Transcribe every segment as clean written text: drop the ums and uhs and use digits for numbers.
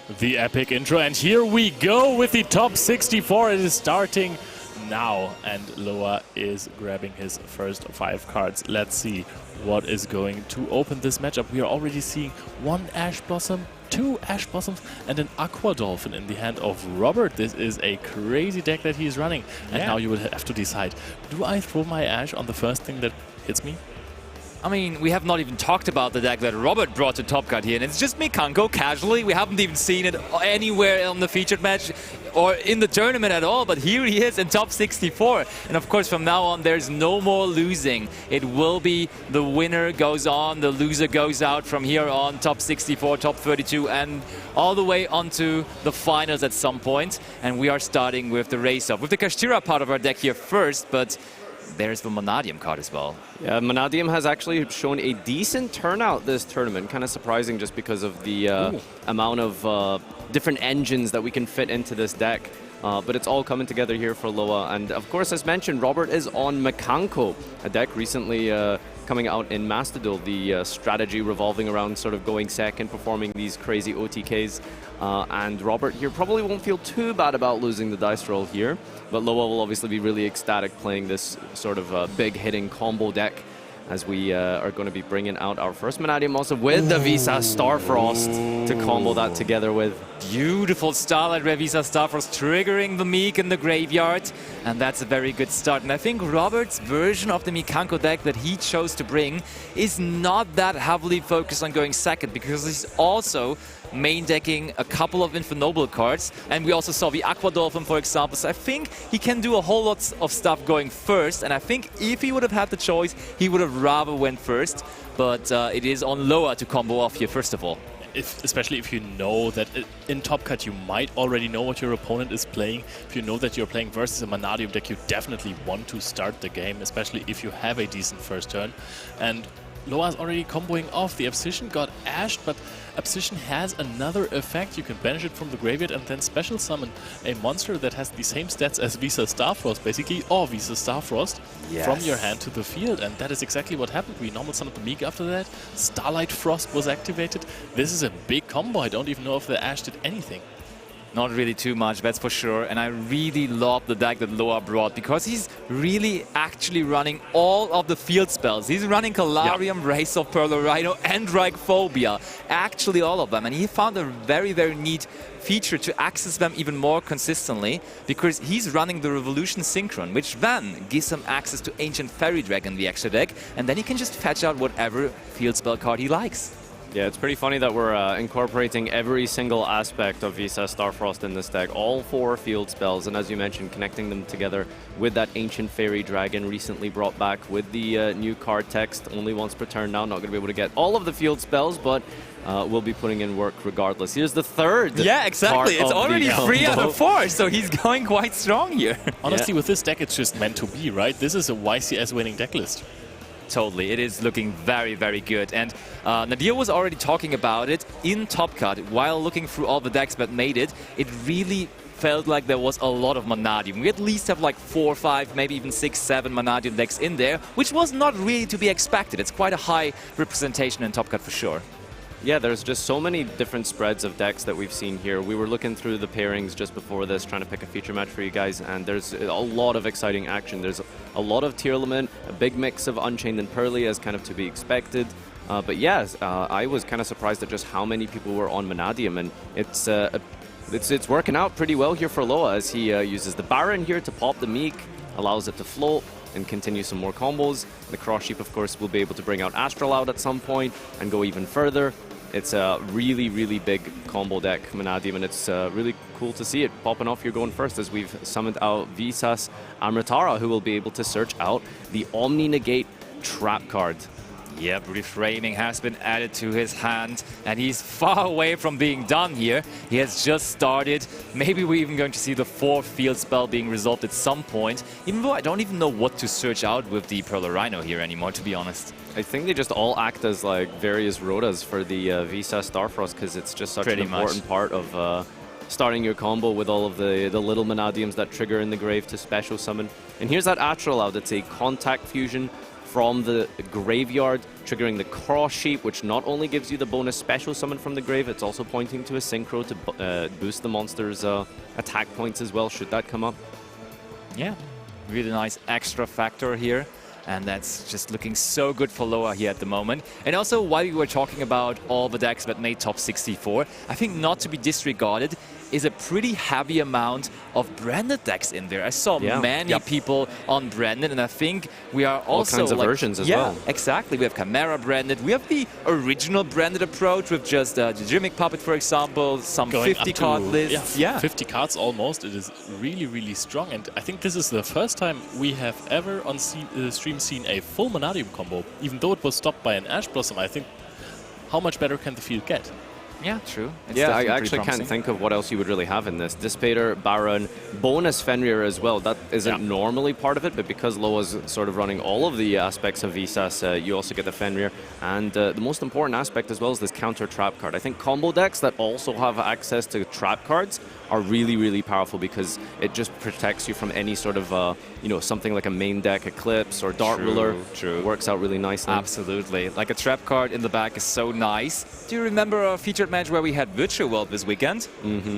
The epic intro, and here we go with the top 64. It is starting now, and Loa is grabbing his first 5 cards. Let's see what is going to open this matchup. We are already seeing 1 Ash Blossom, 2 Ash Blossoms, and an Aqua Dolphin in the hand of Robert. This is a crazy deck that he is running, and now you will have to decide, do I throw my Ash on the first thing that hits me? I mean, we have not even talked about the deck that Robert brought to Top Cut here, and it's just Mikanko casually. We haven't even seen it anywhere on the featured match or in the tournament at all, but here he is in top 64. And of course, from now on, there's no more losing. It will be the winner goes on, the loser goes out from here on, top 64, top 32, and all the way onto the finals at some point. And we are starting with the race-off, with the Kashtira part of our deck here first, but there's the Mannadium card as well. Yeah, Mannadium has actually shown a decent turnout this tournament. Kind of surprising just because of the amount of different engines that we can fit into this deck. But it's all coming together here for Loa. And of course, as mentioned, Robert is on Mikanko, a deck recently coming out in Master Duel, the strategy revolving around sort of going second, performing these crazy OTKs. And Robert here probably won't feel too bad about losing the dice roll here, but Loa will obviously be really ecstatic playing this sort of big hitting combo deck, as we are going to be bringing out our first Mannadium also with the YCS Starfrost to combo that together with. Beautiful Starlight YCS Starfrost triggering the Meek in the graveyard, and that's a very good start. And I think Robert's version of the Mikanko deck that he chose to bring is not that heavily focused on going second, because he's also main decking a couple of Infernoble cards, and we also saw the Aqua Dolphin, for example. So I think he can do a whole lot of stuff going first, and I think if he would have had the choice, he would have rather went first. But it is on Loa to combo off here first of all. Especially if you know that in Top Cut you might already know what your opponent is playing. If you know that you're playing versus a Mannadium deck, you definitely want to start the game, especially if you have a decent first turn. And Loa is already comboing off. The Obsession got ashed, but Obsession has another effect. You can banish it from the graveyard and then special summon a monster that has the same stats as YCS Starfrost, basically, or YCS Starfrost from your hand to the field. And that is exactly what happened. We normal summoned the Meek after that. Starlight Frost was activated. This is a big combo. I don't even know if the Ash did anything. Not really too much, that's for sure. And I really love the deck that Loa brought, because he's really actually running all of the field spells. He's running Calarium, Race of Pearl Rhino, and Phobia. Actually all of them. And he found a very, very neat feature to access them even more consistently, because he's running the Revolution Synchron, which then gives him access to Ancient Fairy Dragon in the extra deck, and then he can just fetch out whatever field spell card he likes. Yeah, it's pretty funny that we're incorporating every single aspect of YCS Starfrost in this deck, all 4 field spells, and as you mentioned, connecting them together with that Ancient Fairy Dragon recently brought back with the new card text, only once per turn now. Not going to be able to get all of the field spells, but we'll be putting in work regardless. Here's the third. Yeah, exactly. It's already 3 out of 4, so he's going quite strong here. Honestly, with this deck, it's just meant to be, right? This is a YCS winning deck list. Totally, it is looking very, very good. And Nadir was already talking about it in Top Cut. While looking through all the decks that made it, it really felt like there was a lot of Mannadium. We at least have like 4, 5, maybe even 6, 7 Mannadium decks in there, which was not really to be expected. It's quite a high representation in Top Cut for sure. Yeah, there's just so many different spreads of decks that we've seen here. We were looking through the pairings just before this, trying to pick a feature match for you guys, and there's a lot of exciting action. There's a lot of Tearlament, a big mix of Unchained and Pearly, as kind of to be expected. But yes, I was kind of surprised at just how many people were on Mannadium, and it's working out pretty well here for Loa, as he uses the Baron here to pop the Meek, allows it to float and continue some more combos. The Cross Sheep, of course, will be able to bring out Astral out at some point and go even further. It's a really, really big combo deck, Mannadium, and it's really cool to see it popping off here going first, as we've summoned out YCS Amritara, who will be able to search out the Omni Negate trap card. Yep, Reframing has been added to his hand, and he's far away from being done here. He has just started. Maybe we're even going to see the 4th field spell being resolved at some point, even though I don't even know what to search out with the Pearl Rhino here anymore, to be honest. I think they just all act as like various rotas for the YCS Starfrost, because it's just such an important part of starting your combo with all of the little Mannadiums that trigger in the grave to special summon. And here's that Astral out. It's a contact fusion from the graveyard, triggering the cross sheep, which not only gives you the bonus special summon from the grave, it's also pointing to a synchro to boost the monster's attack points as well, should that come up. Yeah, really nice extra factor here. And that's just looking so good for Loa here at the moment. And also, while we were talking about all the decks that made top 64, I think not to be disregarded is a pretty heavy amount of branded decks in there. I saw many people on branded, and I think we are also all kinds of versions as well. Yeah, exactly. We have Chimera branded. We have the original branded approach with just the Jimmick Puppet, for example, some 50 card lists. Yeah, 50 cards almost. It is really, really strong. And I think this is the first time we have ever on stream seen a full Mannadium combo. Even though it was stopped by an Ash Blossom, I think how much better can the field get? Yeah, true. It's I actually can't think of what else you would really have in this. Dissipator, Baron, bonus Fenrir as well. That isn't normally part of it, but because Loa's sort of running all of the aspects of VSAS, you also get the Fenrir. And the most important aspect as well is this counter trap card. I think combo decks that also have access to trap cards are really, really powerful because it just protects you from any sort of, you know, something like a main deck Eclipse or Dart Ruler. True. Works out really nicely. Absolutely. Like a trap card in the back is so nice. Do you remember a featured match where we had Virtual World this weekend?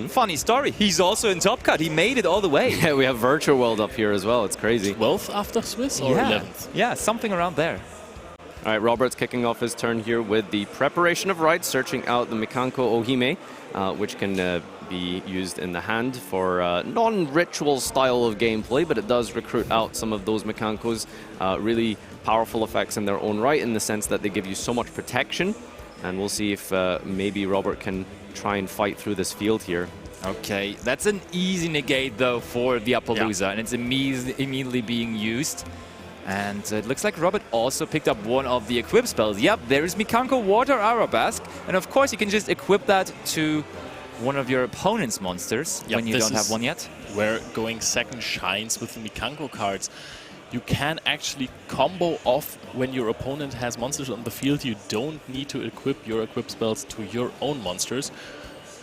Funny story. He's also in Top Cut. He made it all the way. Yeah, we have Virtual World up here as well. It's crazy. 12th after Swiss or 11th? Yeah, something around there. All right, Robert's kicking off his turn here with the preparation of rites, searching out the Mikanko Ohime, which can be used in the hand for non-ritual style of gameplay, but it does recruit out some of those Mikankos. Really powerful effects in their own right in the sense that they give you so much protection. And we'll see if maybe Robert can try and fight through this field here. Okay, that's an easy negate though for the Appaloosa, and it's immediately being used. And it looks like Robert also picked up one of the equip spells. Yep, there is Mikanko Water Arabesque, and of course you can just equip that to one of your opponent's monsters when you don't have one yet. Where going second shines with the Mikanko cards. You can actually combo off when your opponent has monsters on the field. You don't need to equip your equip spells to your own monsters.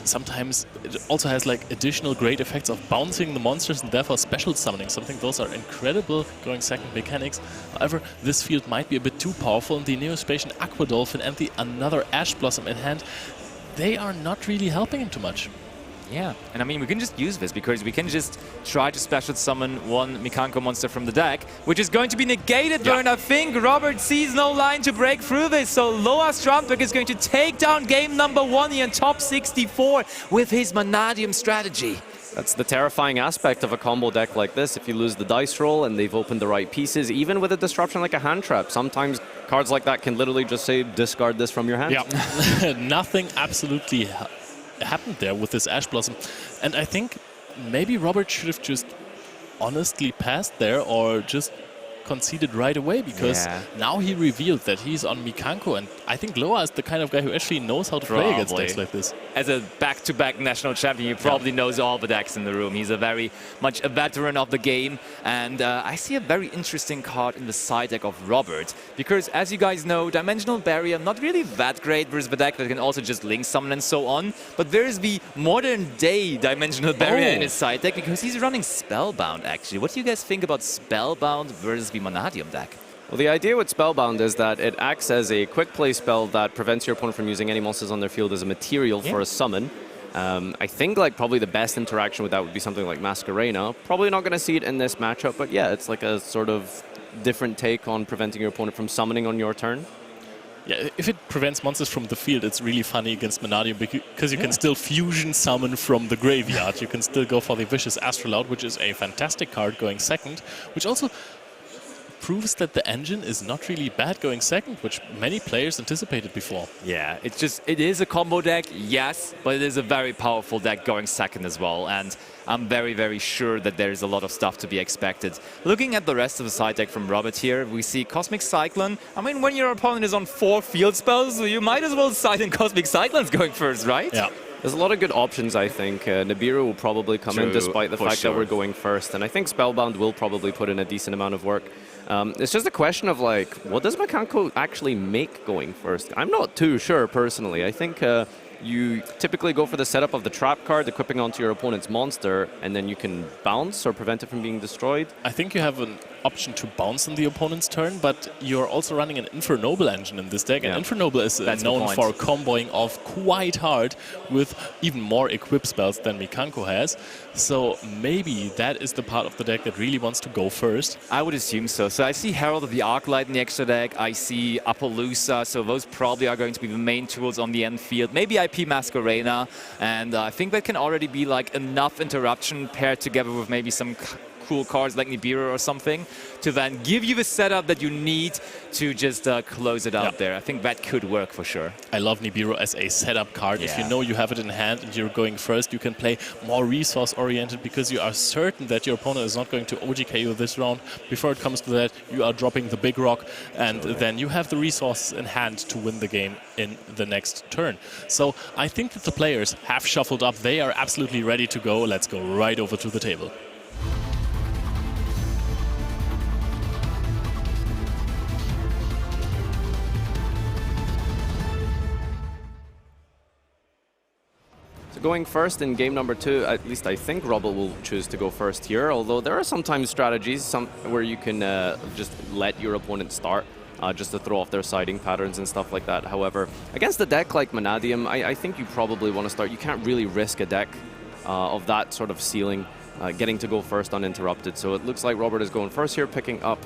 Sometimes it also has like additional great effects of bouncing the monsters and therefore special summoning something. Those are incredible going second mechanics. However, this field might be a bit too powerful, and the Neospatian Aqua Dolphin and the another Ash Blossom in hand, they are not really helping him too much. Yeah, and I mean, we can just use this because we can just try to special summon one Mikanko monster from the deck, which is going to be negated, and I think Robert sees no line to break through this, so Loa Strandberg is going to take down game number 1 here in top 64 with his Mannadium strategy. That's the terrifying aspect of a combo deck like this. If you lose the dice roll and they've opened the right pieces, even with a disruption like a hand trap, sometimes cards like that can literally just say, discard this from your hand. Yeah, nothing absolutely happened there with this Ash Blossom. And I think maybe Robert should have just honestly passed there or just conceded right away, because now he revealed that he's on Mikanko, and I think Loa is the kind of guy who actually knows how to play against decks like this. As a back-to-back national champion, he probably knows all the decks in the room. He's a very much a veteran of the game, and I see a very interesting card in the side deck of Robert, because as you guys know, Dimensional Barrier not really that great versus the deck that can also just link summon and so on, but there's the modern-day Dimensional Barrier in his side deck because he's running Spellbound, actually. What do you guys think about Spellbound versus the Mannadium deck? Well, the idea with Spellbound is that it acts as a quick play spell that prevents your opponent from using any monsters on their field as a material for a summon. I think like probably the best interaction with that would be something like Masquerena. Probably not going to see it in this matchup, but yeah, it's like a sort of different take on preventing your opponent from summoning on your turn. Yeah, if it prevents monsters from the field, it's really funny against Mannadium because you can still fusion summon from the graveyard. You can still go for the Vicious Astrolaut, which is a fantastic card going second, which also proves that the engine is not really bad going second, which many players anticipated before. Yeah, it is a combo deck, yes, but it is a very powerful deck going second as well, and I'm very, very sure that there is a lot of stuff to be expected. Looking at the rest of the side deck from Robert here, we see Cosmic Cyclone. I mean, when your opponent is on 4 field spells, you might as well side in Cosmic Cyclones going first, right? Yeah. There's a lot of good options, I think. Nibiru will probably come in despite the fact that we're going first, and I think Spellbound will probably put in a decent amount of work. It's just a question of, like, what does Mikanko actually make going first? I'm not too sure, personally. I think you typically go for the setup of the trap card, equipping onto your opponent's monster, and then you can bounce or prevent it from being destroyed. I think you have an option to bounce on the opponent's turn, but you're also running an Infernoble engine in this deck, and Infernoble is known for comboing off quite hard with even more equip spells than Mikanko has. So maybe that is the part of the deck that really wants to go first. I would assume so. So I see Herald of the Arclight in the extra deck. I see Appaloosa. So those probably are going to be the main tools on the end field. Maybe IP Masquerena. And I think that can already be like enough interruption paired together with maybe some cool cards like Nibiru or something to then give you the setup that you need to just close it out there. I think that could work for sure. I love Nibiru as a setup card. If you know you have it in hand and you're going first, you can play more resource-oriented because you are certain that your opponent is not going to OGK you this round. Before it comes to that, you are dropping the big rock, and then you have the resources in hand to win the game in the next turn. So I think that the players have shuffled up. They are absolutely ready to go. Let's go right over to the table. Going first in game number 2, at least I think Robert will choose to go first here, although there are sometimes strategies where you can just let your opponent start just to throw off their siding patterns and stuff like that. However, against a deck like Mannadium, I think you probably want to start. You can't really risk a deck of that sort of ceiling getting to go first uninterrupted. So it looks like Robert is going first here, picking up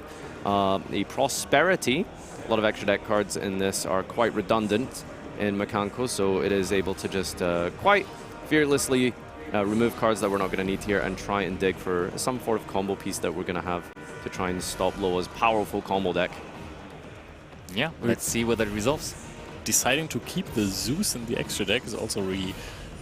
a Prosperity. A lot of extra deck cards in this are quite redundant in Mikanko, so it is able to just quite fearlessly remove cards that we're not going to need here and try and dig for some sort of combo piece that we're going to have to try and stop Loa's powerful combo deck. Yeah, let's see whether it resolves. Deciding to keep the Zeus in the extra deck is also really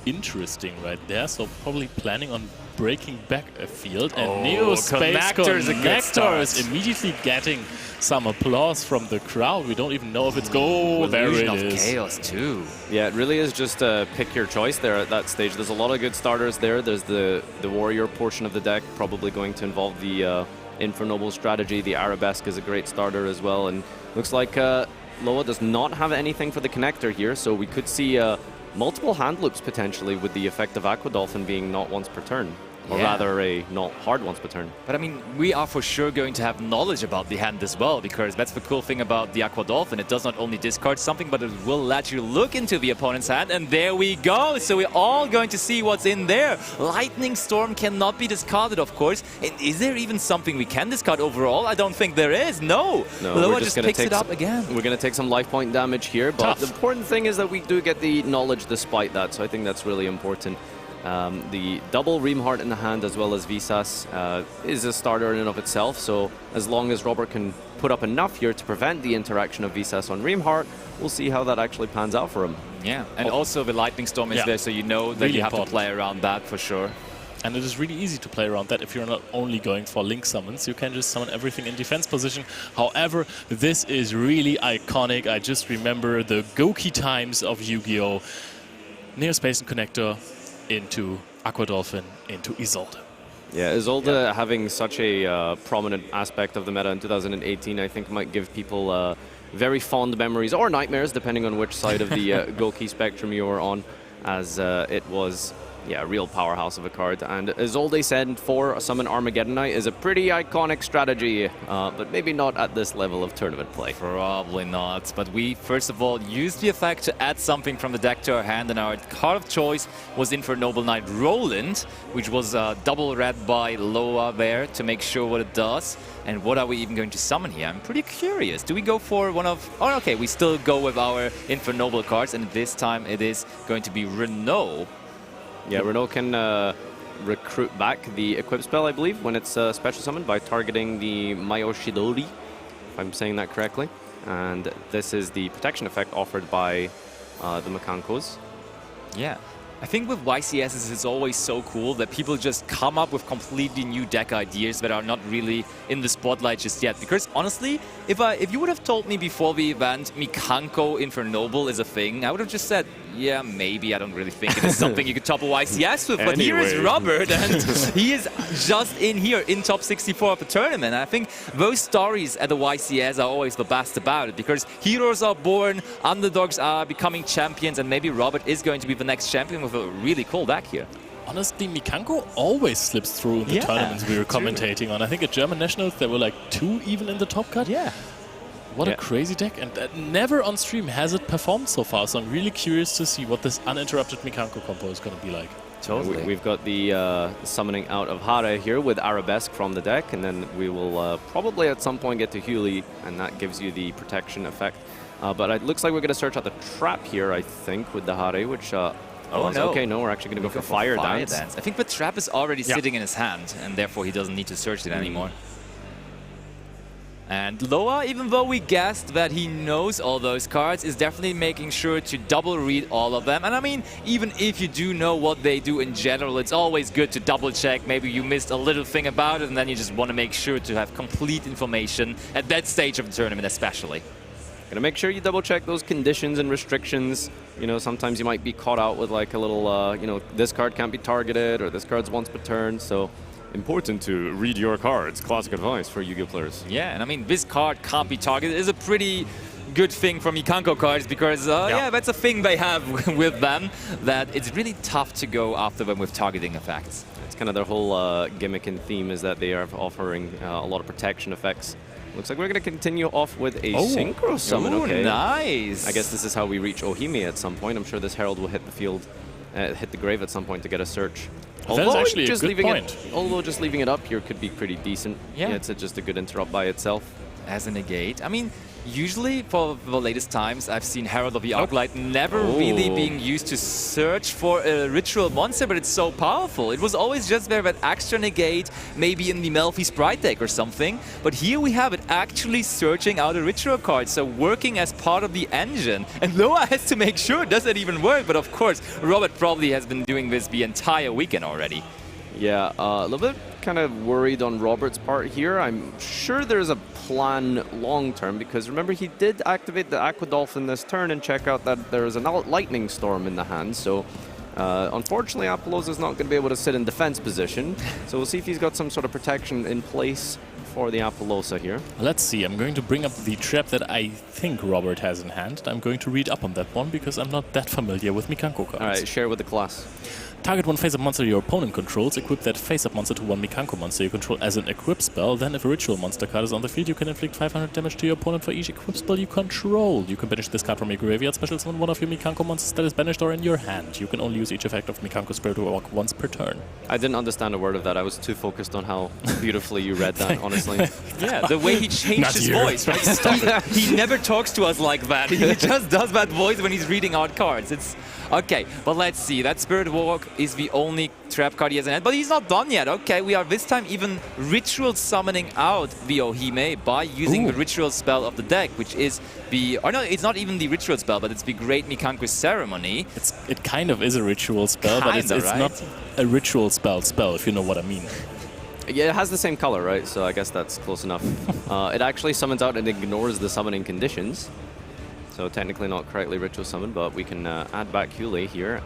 interesting right there, so probably planning on breaking back a field, and Neo Space Connector is immediately getting some applause from the crowd. We don't even know if it's there it is. Chaos too. Yeah, it really is just pick your choice there at that stage. There's a lot of good starters there. There's the warrior portion of the deck, probably going to involve the Infernoble strategy. The Arabesque is a great starter as well, and looks like Loa does not have anything for the connector here, so we could see multiple hand loops potentially with the effect of Aqua Dolphin being not once per turn. Or rather, a not hard once per turn. But I mean, we are for sure going to have knowledge about the hand as well, because that's the cool thing about the Aqua Dolphin. It does not only discard something, but it will let you look into the opponent's hand, and there we go. So we're all going to see what's in there. Lightning Storm cannot be discarded, of course. And is there even something we can discard overall? I don't think there is. No. Loa just picks it up again. We're going to take some life point damage here, but the important thing is that we do get the knowledge despite that, so I think that's really important. The double Reamheart in the hand as well as Visas is a starter in and of itself, so as long as Robert can put up enough here to prevent the interaction of Visas on Reamheart, we'll see how that actually pans out for him. Yeah, and also the Lightning Storm is there, so you know that you have to play around that for sure. And it is really easy to play around that if you're not only going for link summons. You can just summon everything in defense position. However, this is really iconic. I just remember the Goki times of Yu-Gi-Oh! Neo Space and Connector into Aqua Dolphin, into Isolde. Yeah, Isolde having such a prominent aspect of the meta in 2018, I think might give people very fond memories, or nightmares, depending on which side of the Goki spectrum you are on, as it was a real powerhouse of a card. And Isolde Send for Summon Armageddonite is a pretty iconic strategy, but maybe not at this level of tournament play. Probably not, but we first of all used the effect to add something from the deck to our hand, and our card of choice was Infernoble Knight Roland, which was double read by Loa there to make sure what it does. And what are we even going to summon here? I'm pretty curious. Do we go for one of... Oh, okay, we still go with our Infernoble cards, and this time it is going to be Renault. Yeah, Renault can recruit back the equip spell, I believe, when it's special summoned by targeting the Mayoshidori, if I'm saying that correctly. And this is the protection effect offered by the Mikankos. Yeah. I think with YCS it's always so cool that people just come up with completely new deck ideas that are not really in the spotlight just yet. Because honestly, if you would have told me before the event Mikanko Infernoble is a thing, I would have just said, yeah, maybe. I don't really think it is something you could top a YCS with. But here is Robert, and he is just in here in top 64 of the tournament. And I think those stories at the YCS are always the best about it, because heroes are born, underdogs are becoming champions, and maybe Robert is going to be the next champion with a really cool deck here. honestly, Mikanko always slips through in the tournaments we were commentating on. I think at German Nationals there were like 2 even in the top cut. Yeah. What a crazy deck, and never on stream has it performed so far, so I'm really curious to see what this uninterrupted Mikanko compo is going to be like. Totally. We've got the summoning out of Hare here with Arabesque from the deck, and then we will probably at some point get to Huli, and that gives you the protection effect. But it looks like we're going to search out the trap here, I think, with the Hare, which... oh, no. Okay, no, we're actually going to go for Fire Dance. I think the trap is already sitting in his hand, and therefore he doesn't need to search it anymore. And Loa, even though we guessed that he knows all those cards, is definitely making sure to double read all of them. And I mean, even if you do know what they do in general, it's always good to double check. Maybe you missed a little thing about it, and then you just want to make sure to have complete information at that stage of the tournament especially. Gonna make sure you double check those conditions and restrictions. You know, sometimes you might be caught out with like a little, you know, this card can't be targeted, or this card's once per turn, so important to read your cards. Classic advice for Yu-Gi-Oh players. Yeah, and I mean, this card can't be targeted is a pretty good thing for Mikanko cards, because yeah, that's a thing they have with them, that it's really tough to go after them with targeting effects. It's kind of their whole gimmick and theme, is that they are offering a lot of protection effects. Looks like we're going to continue off with a Synchro Summon. Okay, nice. I guess this is how we reach Ohime at some point. I'm sure this Herald will hit the field, hit the grave at some point to get a search. That's actually a good point. Although just leaving it up here could be pretty decent. Yeah, it's just a good interrupt by itself. As a negate. I mean, usually for the latest times, I've seen Herald of the Arclight never really being used to search for a ritual monster, but it's so powerful. It was always just there that extra negate, maybe in the Melfi Sprite deck or something, but here we have it actually searching out a ritual card, so working as part of the engine. And Loa has to make sure does that even work, but of course, Robert probably has been doing this the entire weekend already. Yeah, a little bit kind of worried on Robert's part here. I'm sure there's a plan long-term, because remember, he did activate the Aquadolphin this turn and check out that there is a Lightning Storm in the hand, so unfortunately Apollosa's not going to be able to sit in defense position, so we'll see if he's got some sort of protection in place for the Apollosa here. Let's see, I'm going to bring up the trap that I think Robert has in hand. I'm going to read up on that one, because I'm not that familiar with Mikanko cards. Alright, share with the class. Target one face-up monster your opponent controls, equip that face-up monster to one Mikanko monster you control as an equip spell, then if a ritual monster card is on the field, you can inflict 500 damage to your opponent for each equip spell you control. You can banish this card from your graveyard, special summon one of your Mikanko monsters that is banished or in your hand. You can only use each effect of Mikanko Spirit Walk once per turn. I didn't understand a word of that. I was too focused on how beautifully you read that, honestly. Yeah, the way he changed his voice, right? He never talks to us like that. He just does that voice when he's reading out cards. It's okay, but let's see. That Spirit Walk is the only trap card he has in hand, but he's not done yet. Okay, we are this time even ritual summoning out the Ohime by using the ritual spell of the deck, which is the... Or no, it's not even the ritual spell, but it's the Great Mikanko Ceremony. It kind of is a ritual spell, but it's not a ritual spell, if you know what I mean. Yeah, it has the same color, right? So I guess that's close enough. It actually summons out and ignores the summoning conditions. So technically not correctly ritual summoned, but we can add back Hule here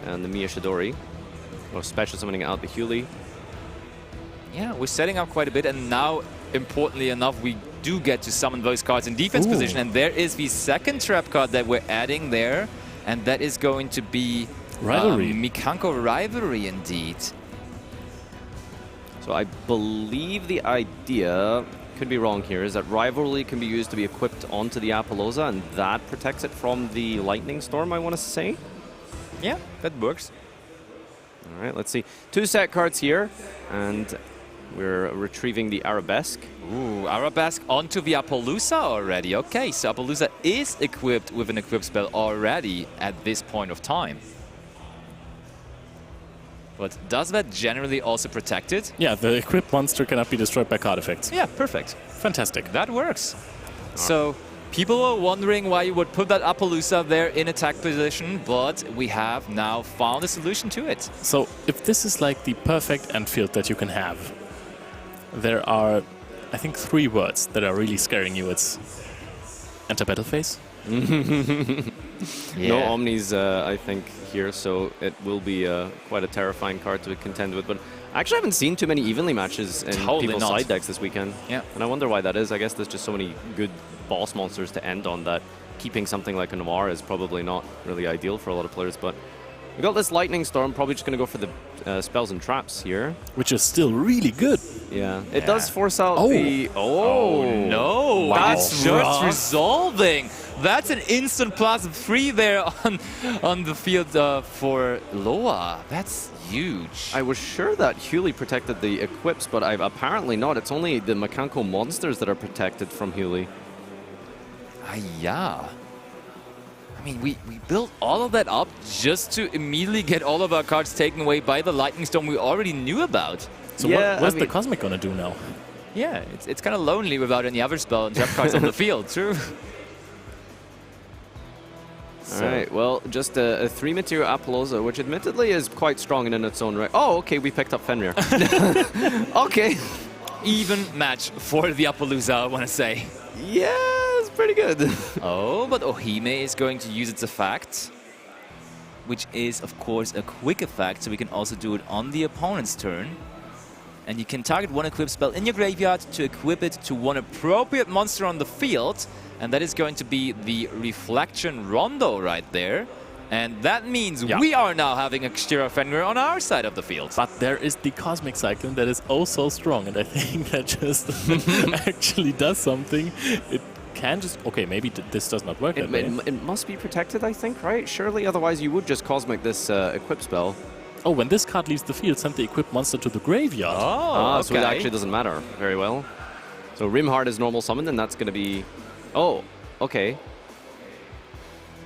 and the Mia Shidori. Or special summoning out the Hule. Yeah, we're setting up quite a bit, and now, importantly enough, we do get to summon those cards in defense position, and there is the second trap card that we're adding there, and that is going to be Rivalry. Mikanko Rivalry indeed. So I believe the idea, could be wrong here, is that Rivalry can be used to be equipped onto the Apollosa, and that protects it from the Lightning Storm, I want to say. Yeah, that works. All right, let's see. 2 set cards here, and we're retrieving the Arabesque. Ooh, Arabesque onto the Apollousa already. Okay, so Apollousa is equipped with an equip spell already at this point of time. But does that generally also protect it? Yeah, the equipped monster cannot be destroyed by card effects. Yeah, perfect. Fantastic. That works. So people are wondering why you would put that Apollousa there in attack position, but we have now found a solution to it. So if this is like the perfect end field that you can have, there are, I think, 3 words that are really scaring you. It's enter battle phase. No Omnis, I think, here, so it will be quite a terrifying card to contend with. But I actually haven't seen too many evenly matches in people's side decks this weekend. Yeah. And I wonder why that is. I guess there's just so many good boss monsters to end on that keeping something like a Noir is probably not really ideal for a lot of players. But We got this Lightning Storm, probably just going to go for the spells and traps here. Which is still really good. Yeah, it does force out the... Oh, no, Wow. that's just Rough. resolving. That's an instant +3 there on the field for Loa. That's huge. I was sure that Hewley protected the equips, but apparently not. It's only the Mikanko monsters that are protected from Hewley. Yeah. I mean, we built all of that up just to immediately get all of our cards taken away by the Lightning Storm we already knew about. So Yeah, what's I the mean- Cosmic gonna do now? Yeah, it's kind of lonely without any other spell and trap cards on the field, true. Alright, well, just a 3-material Appaloosa, which admittedly is quite strong in its own right. Oh, okay, we picked up Fenrir. Okay. Even match for the Appaloosa, I want to say. Yeah, it's pretty good. Oh, but Ohime is going to use its effect, which is, of course, a quick effect, so we can also do it on the opponent's turn. And you can target one equip spell in your graveyard to equip it to one appropriate monster on the field, and that is going to be the Reflection Rondo right there. And that means we are now having a Kshira Fenrir on our side of the field. But there is the Cosmic Cyclone that is oh so strong, and I think that just actually does something. It can just... Okay, maybe this does not work that way. It must be protected, I think, right? Surely, otherwise you would just Cosmic this equip spell. Oh, when this card leaves the field, send the equipped monster to the graveyard. Oh, So it actually doesn't matter very well. So Rimhard is normal summoned, and that's going to be... Oh, okay.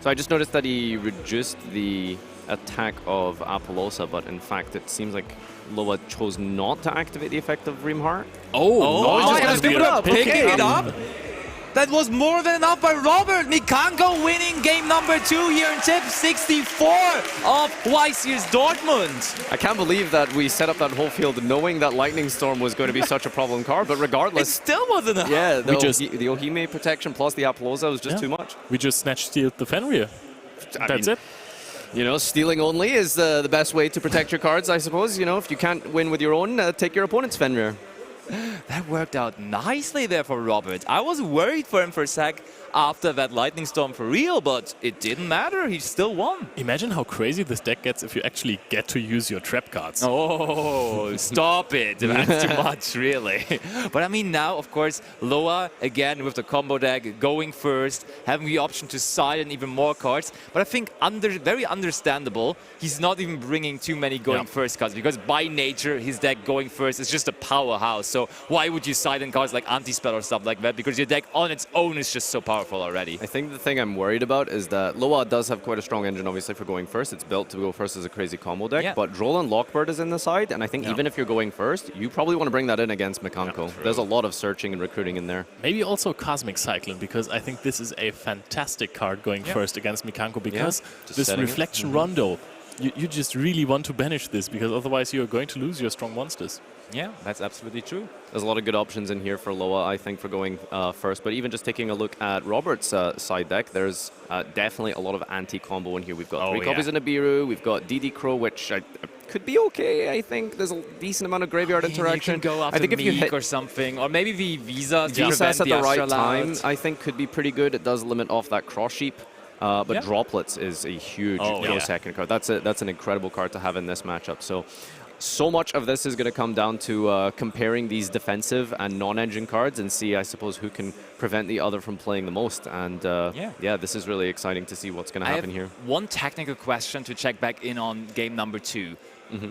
So I just noticed that he reduced the attack of Appaloosa, but in fact it seems like Loa chose not to activate the effect of Rimhard. Oh, no, it's just just gonna gonna pick it up. That was more than enough by Robert. Mikanko winning game number 2 here in tip 64 of YCS Dortmund. I can't believe that we set up that whole field knowing that Lightning Storm was going to be such a problem card, but It regardless... still wasn't enough. Yeah, the, We just- the Ohime protection plus the Appaloosa was just too much. We just snatch-stealed the Fenrir. That's it. You know, stealing only is the best way to protect your cards, I suppose. You know, if you can't win with your own, take your opponent's Fenrir. That worked out nicely there for Robert. I was worried for him for a sec after that Lightning Storm for real, but it didn't matter. He still won. Imagine how crazy this deck gets if you actually get to use your trap cards. Oh, stop it. That's too much, really. But I mean, now, of course, Loa, again, with the combo deck, going first, having the option to silent even more cards. But I think very understandable, he's not even bringing too many going first cards, because by nature, his deck going first is just a powerhouse. So why would you silent cards like Anti-Spell or stuff like that? Because your deck on its own is just so powerful already. I think the thing I'm worried about is that Loa does have quite a strong engine, obviously, for going first. It's built to go first as a crazy combo deck, but Droll and Lockbird is in the side, and I think even if you're going first, you probably want to bring that in against Mikanko. There's a lot of searching and recruiting in there. Maybe also Cosmic Cyclone, because I think this is a fantastic card going first against Mikanko, because this Reflection Rondo, you just really want to banish this, because otherwise you're going to lose your strong monsters. Yeah, that's absolutely true. There's a lot of good options in here for Loa, I think, for going first. But even just taking a look at Robert's side deck, there's definitely a lot of anti-combo in here. We've got 3 copies in Abiru, we've got DD Crow, which could be okay, I think. There's a decent amount of graveyard interaction. You can go after I think if you hit or something, or maybe the Visa Visas at the right time, I think could be pretty good. It does limit off that Cross Sheep. But Droplets is a huge second card. That's an incredible card to have in this matchup. So much of this is going to come down to comparing these defensive and non-engine cards and see, I suppose, who can prevent the other from playing the most. And yeah, this is really exciting to see what's going to happen here. One technical question to check back in on game number 2.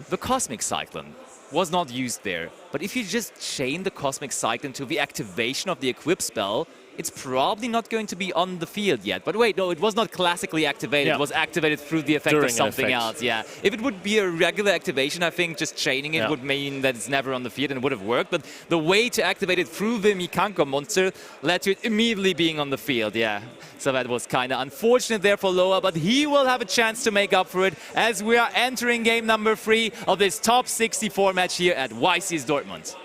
The Cosmic Cyclone was not used there. But if you just chain the Cosmic Cyclone to the activation of the Equip spell, it's probably not going to be on the field yet. But wait, no, it was not classically activated. It was activated through the effect of something else. Yeah, if it would be a regular activation, I think just chaining it would mean that it's never on the field and it would have worked. But the way to activate it through the Mikanko monster led to it immediately being on the field. Yeah, so that was kind of unfortunate there for Loa, but he will have a chance to make up for it as we are entering game number 3 of this top 64 match here at YCS Dortmund.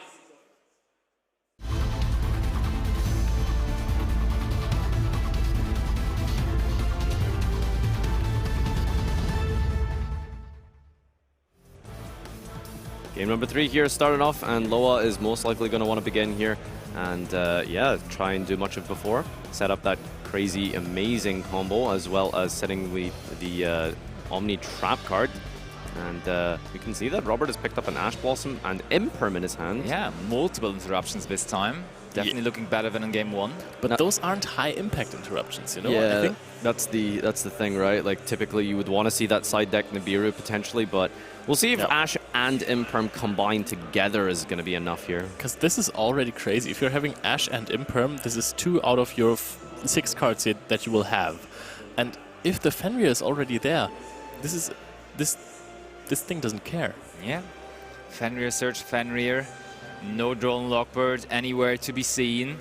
Game number 3 here starting off, and Loa is most likely going to want to begin here and yeah, try and do much of before. Set up that crazy, amazing combo, as well as setting the Omni Trap card. And we can see that Robert has picked up an Ash Blossom and Imperm in his hand. Yeah, multiple interruptions this time. Definitely looking better than in game 1. But those aren't high impact interruptions, you know? Yeah, I think that's the thing, right? Like typically you would want to see that side deck Nibiru potentially, but we'll see if Ash and Imperm combined together is going to be enough here. because this is already crazy. If you're having Ash and Imperm, this is 2 out of your 6 cards here that you will have. And if the Fenrir is already there, this thing doesn't care. Yeah. Fenrir, search Fenrir. No drone Lockbird anywhere to be seen.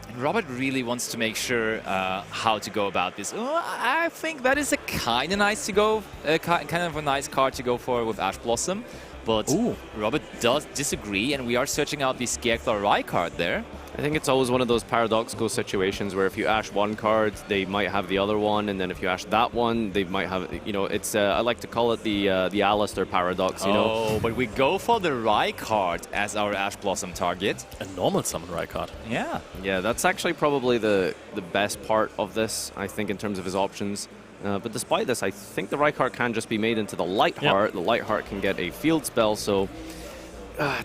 And Robert really wants to make sure how to go about this. I think that is a kind of nice to go, kind of a nice card to go for with Ash Blossom. But Robert does disagree, and we are searching out the Scareclaw Rai card there. I think it's always one of those paradoxical situations where if you Ash one card, they might have the other one, and then if you Ash that one, they might have, you know, it's, I like to call it the Alistair paradox, you know. Oh, but we go for the Rai card as our Ash Blossom target. A normal summon Rai card. Yeah. Yeah, that's actually probably the best part of this, I think, in terms of his options. But despite this, I think the Rai card can just be made into the Light Heart. The Light Heart can get a field spell, so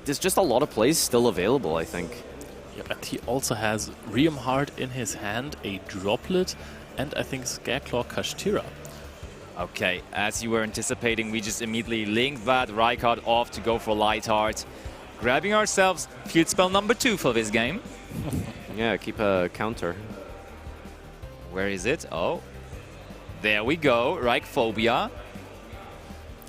there's just a lot of plays still available, I think. Yeah, and he also has Riem Heart in his hand, a Droplet, and I think Scareclaw Kashtira. Okay, as you were anticipating, we just immediately linked that Rai card off to go for Light Heart. Grabbing ourselves field spell number 2 for this game. Yeah, keep a counter. Where is it? Oh, there we go, Reichphobia.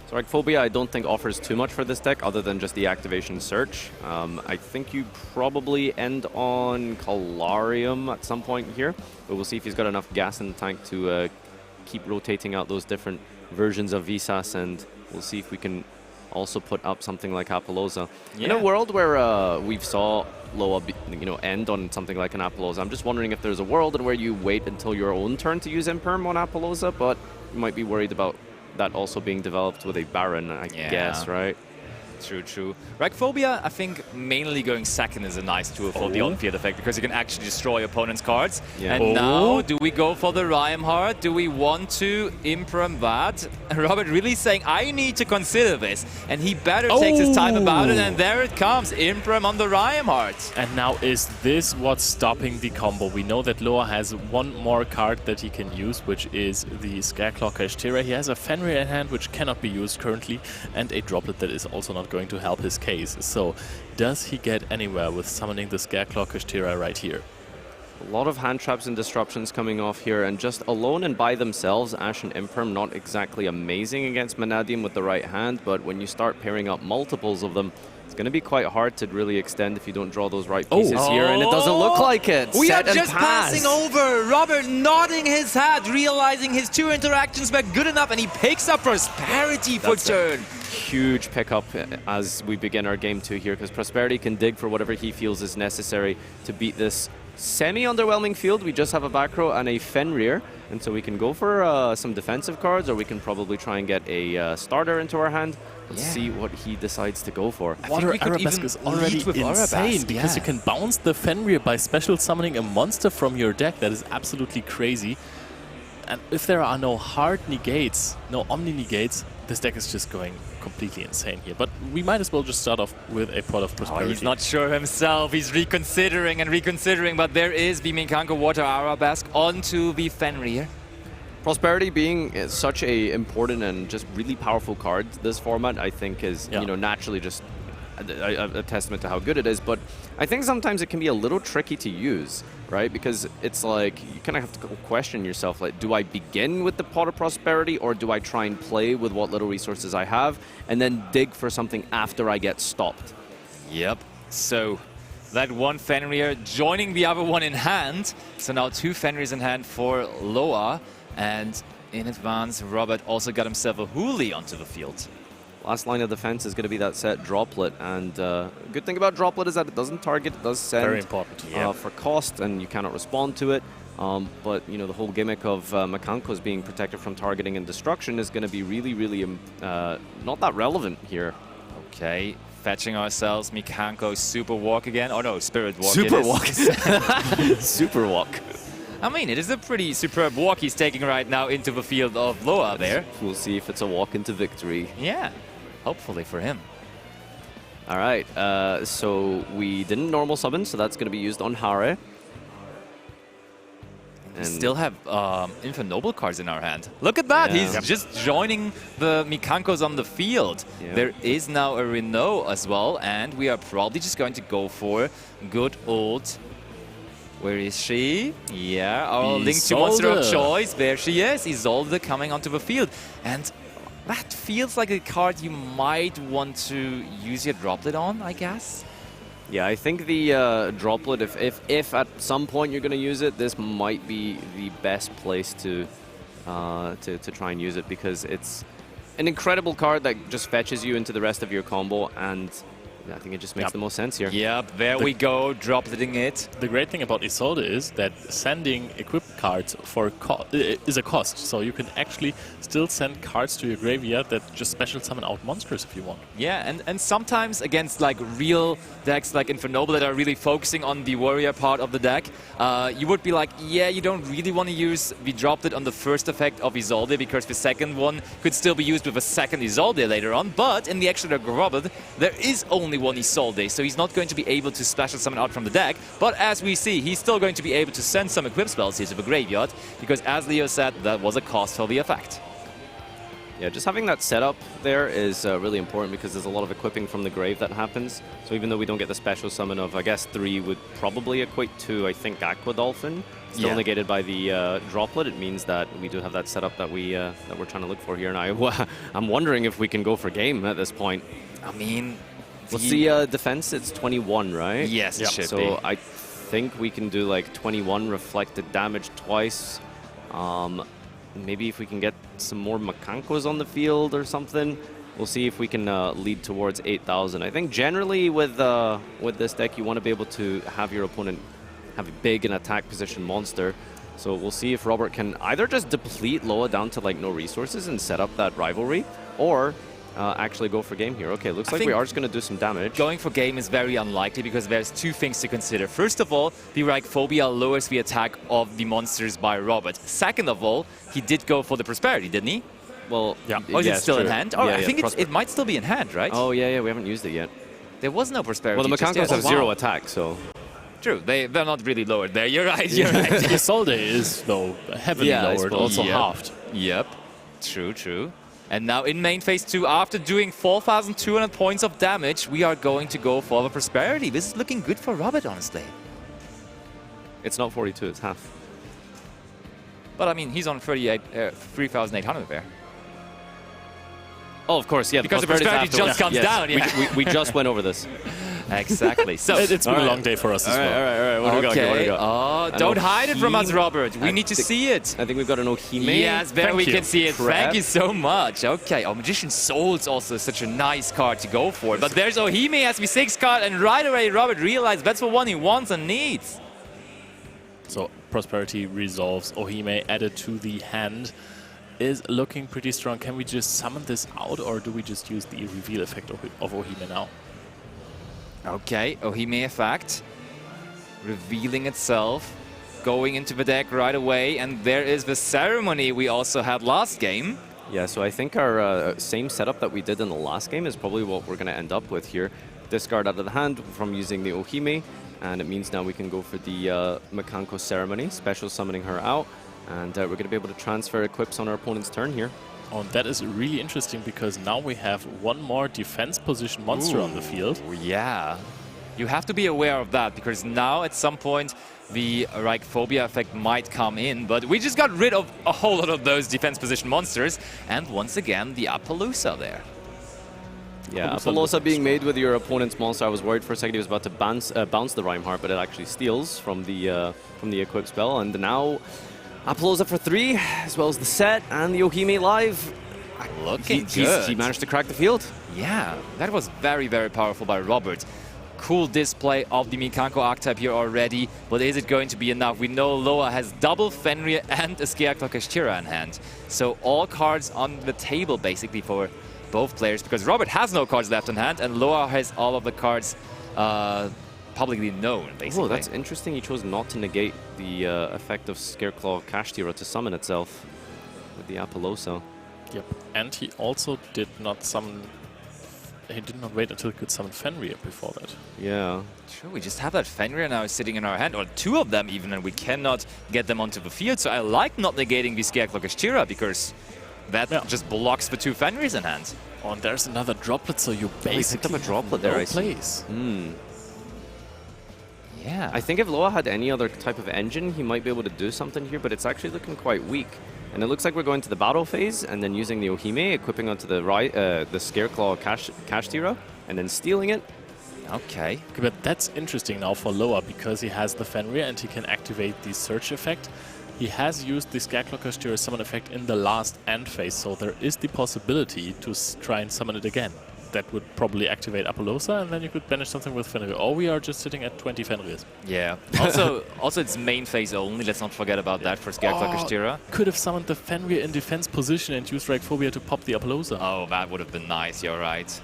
So Reichphobia I don't think offers too much for this deck other than just the activation search. I think you probably end on Calarium at some point here, but we'll see if he's got enough gas in the tank to keep rotating out those different versions of Visas, and we'll see if we can also put up something like Apollousa. Yeah. In a world where we've saw Loa end on something like an Apollousa, I'm just wondering if there's a world in where you wait until your own turn to use Imperm on Apollousa, but you might be worried about that also being developed with a Baron, I guess, right? True. Reichphobia, I think mainly going second is a nice tool for the on-field effect because you can actually destroy opponents' cards. Yeah. And now, do we go for the Rhyme Heart? Do we want to Imperm that? Robert really saying, I need to consider this. And he better takes his time about it, and there it comes, Imperm on the Rhyme Heart. And now is this what's stopping the combo? We know that Loa has one more card that he can use, which is the Scareclaw Kashtira. He has a Fenrir in hand, which cannot be used currently, and a Droplet that is also not going to help his case. So does he get anywhere with summoning the Scareclaw Kashtira right here? A lot of hand traps and disruptions coming off here, and just alone and by themselves, Ash and Imperm not exactly amazing against Mannadium with the right hand, but when you start pairing up multiples of them, it's going to be quite hard to really extend if you don't draw those right pieces here, and it doesn't look like it. We Set are and just pass. passing over. Robert nodding his head, realizing his 2 interactions were good enough, and he picks up Prosperity for turn. Huge pickup as we begin our game 2 here, because Prosperity can dig for whatever he feels is necessary to beat this semi-underwhelming field. We just have a back row and a Fenrir, and so we can go for some defensive cards, or we can probably try and get a starter into our hand. Let's see what he decides to go for. Water Arabesque is already insane because you can bounce the Fenrir by special summoning a monster from your deck. That is absolutely crazy. And if there are no hard negates, no Omni negates, this deck is just going completely insane here. But we might as well just start off with a Pot of Prosperity. He's not sure himself. He's reconsidering and reconsidering, but there is the Mikanko Water Arabesque onto the Fenrir. Prosperity being such a important and just really powerful card this format, I think is naturally just a testament to how good it is. But I think sometimes it can be a little tricky to use, right? Because it's like you kind of have to question yourself, like, do I begin with the Pot of Prosperity, or do I try and play with what little resources I have and then dig for something after I get stopped? Yep. So that one Fenrir joining the other one in hand. So now 2 Fenrirs in hand for Loa. And in advance, Robert also got himself a Hooli onto the field. Last line of defense is going to be that set Droplet, and good thing about Droplet is that it doesn't target, it does send. Very important. For cost, and you cannot respond to it. But the whole gimmick of Mikanko's being protected from targeting and destruction is going to be really not that relevant here. Okay, fetching ourselves Mikanko Super Walk again. Oh no, Spirit Walk. Super Walk. Super Walk. I mean, it is a pretty superb walk he's taking right now into the field of Loa there. We'll see if it's a walk into victory. Yeah, hopefully for him. All right, so we didn't normal summon, so that's going to be used on Hare. We still have Infinite Noble cards in our hand. Look at that! Yeah. He's just joining the Mikankos on the field. Yeah. There is now a Renault as well, and we are probably just going to go for good old... Where is she? Yeah, our Link to monster of choice. There she is, Isolde coming onto the field. And that feels like a card you might want to use your droplet on, I guess. Yeah, I think the droplet, if at some point you're going to use it, this might be the best place to try and use it, because it's an incredible card that just fetches you into the rest of your combo, and I think it just makes the most sense here. Yep, there we go, dropletting it. The great thing about Isolde is that sending equipped cards is a cost, so you can actually still send cards to your graveyard that just special summon out monsters if you want. Yeah, and sometimes against like real decks like Infinite Noble that are really focusing on the warrior part of the deck, you would be like, yeah, you don't really want to use the droplet on the first effect of Isolde, because the second one could still be used with a second Isolde later on, but in the extra deck Robert, there is only one Isolde, so he's not going to be able to special summon out from the deck, but as we see, he's still going to be able to send some equip spells here to the graveyard, because as Leo said, that was a cost for the effect. Yeah, just having that setup there is really important, because there's a lot of equipping from the grave that happens. So even though we don't get the special summon of, I guess, 3 would probably equate to, I think, Aqua Dolphin, still negated by the droplet, it means that we do have that setup that we're trying to look for here. And I'm wondering if we can go for game at this point. I mean, what's the defense? It's 21, right? Yes, it should be. So I think we can do like 21 reflected damage twice. Maybe if we can get some more Mikankos on the field or something, we'll see if we can lead towards 8,000. I think generally with this deck, you want to be able to have your opponent have a big and attack position monster. So we'll see if Robert can either just deplete Loa down to like no resources and set up that rivalry, or actually go for game here. Okay, looks like we are just going to do some damage. Going for game is very unlikely, because there's two things to consider. First of all, the Reichphobia lowers the attack of the monsters by Robert. Second of all, he did go for the Prosperity, didn't he? Well, yeah. Oh, is it still in hand? Oh, yeah, I think it might still be in hand, right? Oh, yeah, we haven't used it yet. There was no Prosperity. Well, the Mikankos have 0 attack, so... True, they're not really lowered there. You're right, you're right. Isolde is, though, heavily lowered, also halved. Yep, true. And now in main phase 2, after doing 4,200 points of damage, we are going to go for the Prosperity. This is looking good for Robert, honestly. It's not 42, it's half. But I mean, he's on 3,800 there. Oh, of course, yeah. Because the Prosperity just comes down. Yeah. We just went over this. Exactly. So it's been a long day for us as well. All right. What do we got? Oh, don't hide it from us, Robert. We need to see it. I think we've got an Ohime. Yes, there we can see it. Thank you so much. Okay, our Magician's Soul is also such a nice card to go for. But there's Ohime as V6 card, and right away Robert realized that's the one he wants and needs. So Prosperity resolves. Ohime added to the hand is looking pretty strong. Can we just summon this out, or do we just use the reveal effect of Ohime now? Okay, Ohime effect, revealing itself, going into the deck right away, and there is the ceremony we also had last game. Yeah, so I think our same setup that we did in the last game is probably what we're going to end up with here. Discard out of the hand from using the Ohime, and it means now we can go for the Mikanko ceremony, special summoning her out, and we're going to be able to transfer equips on our opponent's turn here. Oh, that is really interesting, because now we have one more defense position monster on the field. Yeah, you have to be aware of that, because now at some point the Reichphobia effect might come in, but we just got rid of a whole lot of those defense position monsters, and once again the Appaloosa there. Yeah, Appaloosa being made with your opponent's monster. I was worried for a second he was about to bounce the Reinhardt, but it actually steals from the equip spell, and now Appaloosa for 3, as well as the set and the Ohime live. Looking good. He managed to crack the field. Yeah, that was very, very powerful by Robert. Cool display of the Mikanko archetype here already, but is it going to be enough? We know Loa has double Fenrir and a Scareclockish Tira in hand. So all cards on the table basically for both players, because Robert has no cards left in hand and Loa has all of the cards publicly known, basically. Oh, that's interesting. He chose not to negate the effect of Scareclaw Cash Tira to summon itself with the Apollosa. Yep. And he also did not summon... He did not wait until he could summon Fenrir before that. Yeah. True, we just have that Fenrir now sitting in our hand, or two of them even, and we cannot get them onto the field. So I like not negating the Scareclaw Kashtira, because that just blocks the two Fenrirs in hand. Oh, and there's another droplet, so you basically picked up a droplet have there, no I see. place. Yeah. I think if Loa had any other type of engine, he might be able to do something here, but it's actually looking quite weak. And it looks like we're going to the battle phase and then using the Ohime, equipping onto the Scareclaw Cash Tira, and then stealing it. Okay. But that's interesting now for Loa, because he has the Fenrir and he can activate the search effect. He has used the Scareclaw Kashtira summon effect in the last end phase, so there is the possibility to try and summon it again. That would probably activate Apollosa, and then you could banish something with Fenrir. Or we are just sitting at 20 Fenrirs. Yeah. Also, it's main phase only. Let's not forget about that for Scareclaw Kashtira. Could have summoned the Fenrir in defense position and used Phobia to pop the Apollosa. Oh, that would have been nice. You're right.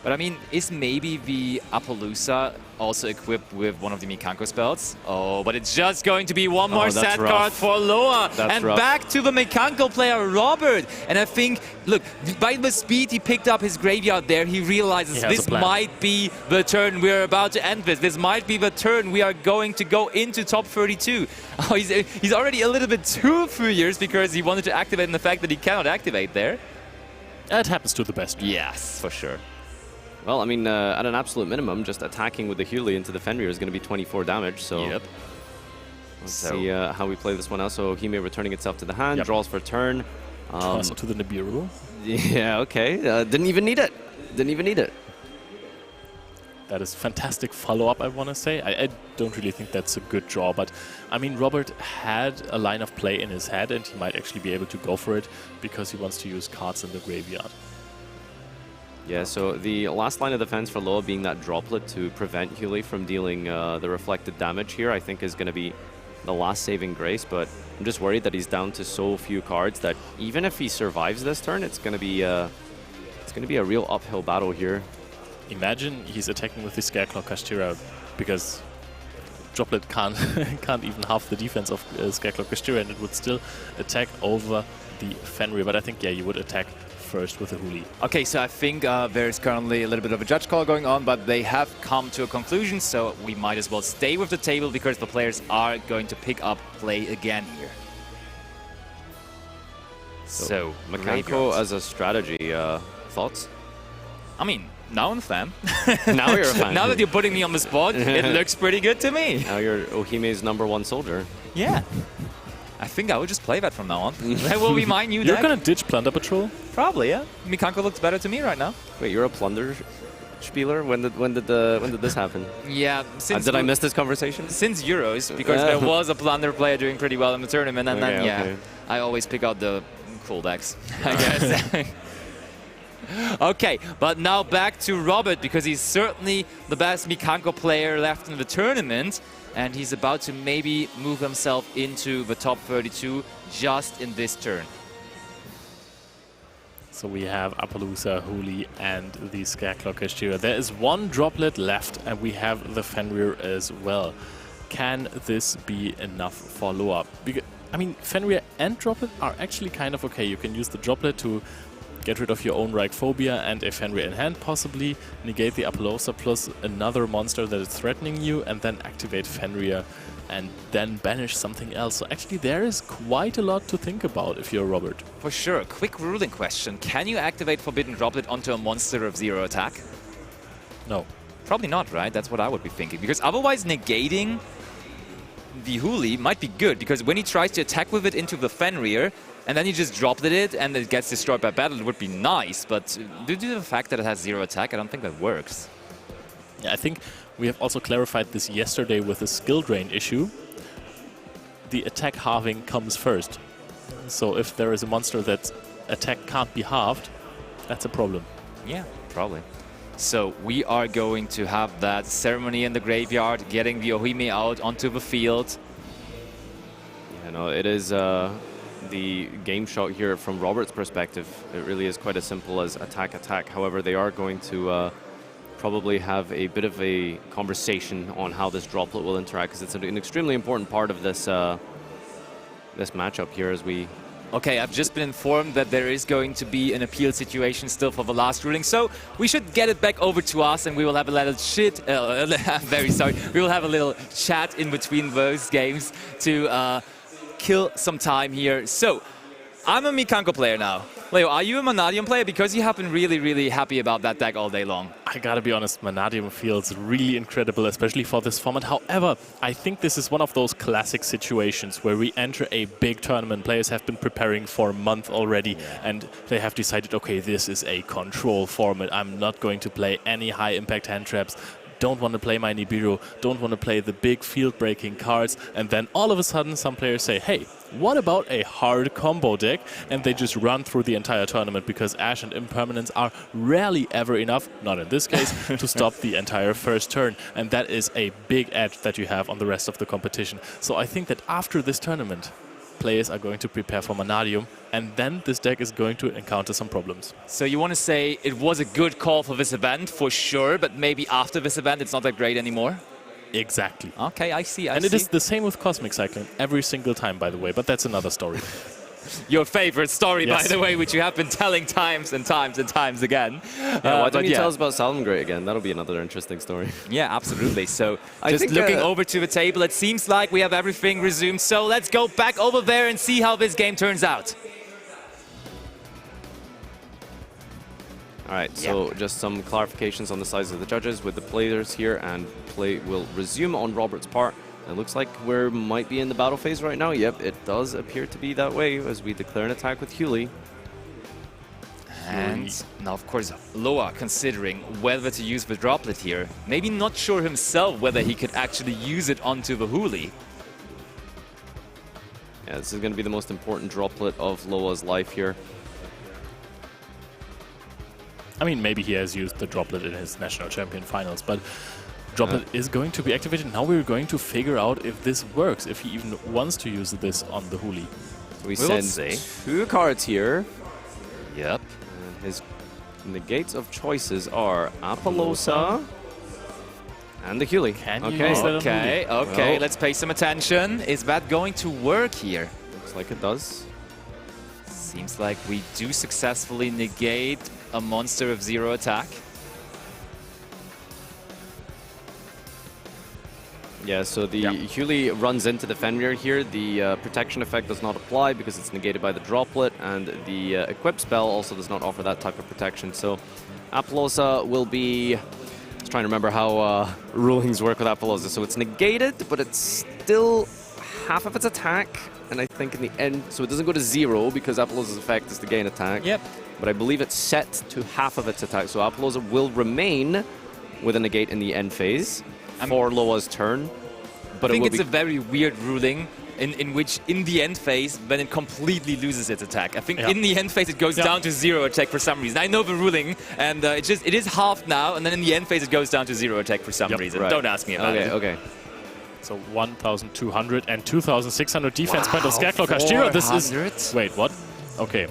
But I mean, is maybe the Apollosa also equipped with one of the Mikanko spells? Oh, but it's just going to be one more sad card for Loa. And back to the Mikanko player, Robert. And I think, look, by the speed he picked up his graveyard there, he realizes this might be the turn we're about to end with. This might be the turn we are going to go into top 32. Oh, he's already a little bit too furious because he wanted to activate in the fact that he cannot activate there. It happens to the best. Yes, for sure. Well, I mean, at an absolute minimum, just attacking with the Huli into the Fenrir is going to be 24 damage, so... Yep. Let's see how we play this one out. So Hime returning itself to the hand, draws for turn. Toss it to the Nibiru. Yeah, okay. Didn't even need it. Didn't even need it. That is fantastic follow-up, I want to say. I don't really think that's a good draw, but I mean, Robert had a line of play in his head, and he might actually be able to go for it because he wants to use cards in the graveyard. Yeah, so the last line of defense for Loa being that droplet to prevent Huli from dealing the reflected damage here, I think is going to be the last saving grace, but I'm just worried that he's down to so few cards that even if he survives this turn, it's going to be a real uphill battle here. Imagine he's attacking with the Scareclaw Kashtira, because droplet can't even half the defense of Scareclaw Kashtira, and it would still attack over the Fenrir, but I think, yeah, you would attack first with the Huli. Okay, so I think there's currently a little bit of a judge call going on, but they have come to a conclusion, so we might as well stay with the table because the players are going to pick up play again here. So Mikanko as a strategy, thoughts? I mean, now I'm a fan. Now you're a fan. Now that you're putting me on the spot, it looks pretty good to me. Now you're Ohime's #1 soldier. Yeah. I think I will just play that from now on. That will be my new You're deck. gonna ditch Plunder Patrol? Probably, yeah. Mikanko looks better to me right now. Wait, you're a plunder spieler? When did this happen? Yeah, since did I miss this conversation? Since Euros, because there was a plunder player doing pretty well in the tournament, and then okay. I always pick out the cool decks, I guess. Okay, but now back to Robert, because he's certainly the best Mikanko player left in the tournament, and he's about to maybe move himself into the top 32 just in this turn. So we have Apollosa, Huli, and the Scareclaw Kashtira. There is one droplet left, and we have the Fenrir as well. Can this be enough for Loa? Because, I mean, Fenrir and droplet are actually kind of okay. You can use the droplet to get rid of your own Phobia and a Fenrir in hand, possibly negate the Apollosa plus another monster that is threatening you, and then activate Fenrir and then banish something else. So actually there is quite a lot to think about if you're Robert. For sure. Quick ruling question. Can you activate Forbidden Droplet onto a monster of 0 attack? No. Probably not, right? That's what I would be thinking. Because otherwise negating the Huli might be good, because when he tries to attack with it into the Fenrir, and then you just dropped it and it gets destroyed by battle, it would be nice, but due to the fact that it has 0 attack, I don't think that works. Yeah, I think we have also clarified this yesterday with the skill drain issue. The attack halving comes first. So if there is a monster that attack can't be halved, that's a problem. Yeah, probably. So we are going to have that ceremony in the graveyard, getting the Ohime out onto the field. You know, it is the game shot here from Robert's perspective. It really is quite as simple as attack, attack. However, they are going to probably have a bit of a conversation on how this droplet will interact, because it's an extremely important part of this this matchup here as we... Okay, I've just been informed that there is going to be an appeal situation still for the last ruling, so we should get it back over to us and we will have a little very sorry, we will have a little chat in between those games to kill some time here. So, I'm a Mikanko player now. Leo, are you a Mannadium player? Because you have been really, really happy about that deck all day long. I gotta be honest, Mannadium feels really incredible, especially for this format. However, I think this is one of those classic situations where we enter a big tournament. Players have been preparing for a month already, and they have decided, okay, this is a control format. I'm not going to play any high-impact hand traps. Don't want to play my Nibiru, don't want to play the big field-breaking cards, and then all of a sudden some players say, hey, what about a hard combo deck? And they just run through the entire tournament because Ash and Impermanence are rarely ever enough, not in this case, to stop the entire first turn. And that is a big edge that you have on the rest of the competition. So I think that after this tournament, players are going to prepare for Mannadium, and then this deck is going to encounter some problems. So you want to say it was a good call for this event, for sure, but maybe after this event it's not that great anymore? Exactly. Okay, I see, And it is the same with Cosmic Cycling every single time, by the way, but that's another story. Your favorite story, Yes. by the way, which you have been telling times and times and times again. why don't you tell us about Salamangreat again? That'll be another interesting story. Yeah, absolutely. So I just think, looking over to the table, it seems like we have everything resumed. So let's go back over there and see how this game turns out. All right, so just some clarifications on the sides of the judges with the players here, and play will resume on Robert's part. It looks like we might be in the battle phase right now. Yep, it does appear to be that way as we declare an attack with Huli. And now, of course, Loa considering whether to use the droplet here. Maybe not sure himself whether he could actually use it onto the Huli. Yeah, this is going to be the most important droplet of Loa's life here. I mean, maybe he has used the droplet in his national champion finals, but droplet is going to be activated. Now we're going to figure out if this works, if he even wants to use this on the Huli. We send 2 cards here. Yep. And his negates of choices are Apollosa and the Huli. Can you use that on Okay, Huli? okay, Well, let's pay some attention. Is that going to work here? looks like it does. Seems like we do successfully negate a monster of 0 attack. Yeah, so the Huli runs into the Fenrir here. The protection effect does not apply because it's negated by the droplet, and the equip spell also does not offer that type of protection. So Apollosa will be... I was trying to remember how rulings work with Apollosa. So it's negated, but it's still half of its attack. And I think in the end, so it doesn't go to 0 because Apollosa's effect is to gain attack. Yep. But I believe it's set to half of its attack. So Apollosa will remain with a negate in the end phase for Loa's turn. But I think it's a very weird ruling in which, in the end phase, then it completely loses its attack. I think in the end phase it goes down to 0 attack for some reason. I know the ruling, and it is halved now, and then in the end phase it goes down to 0 attack for some reason. Right. Don't ask me about it. Okay. So 1,200 and 2,600 defense point of Scareclaw Kashtira. This is... Wait, what? Okay.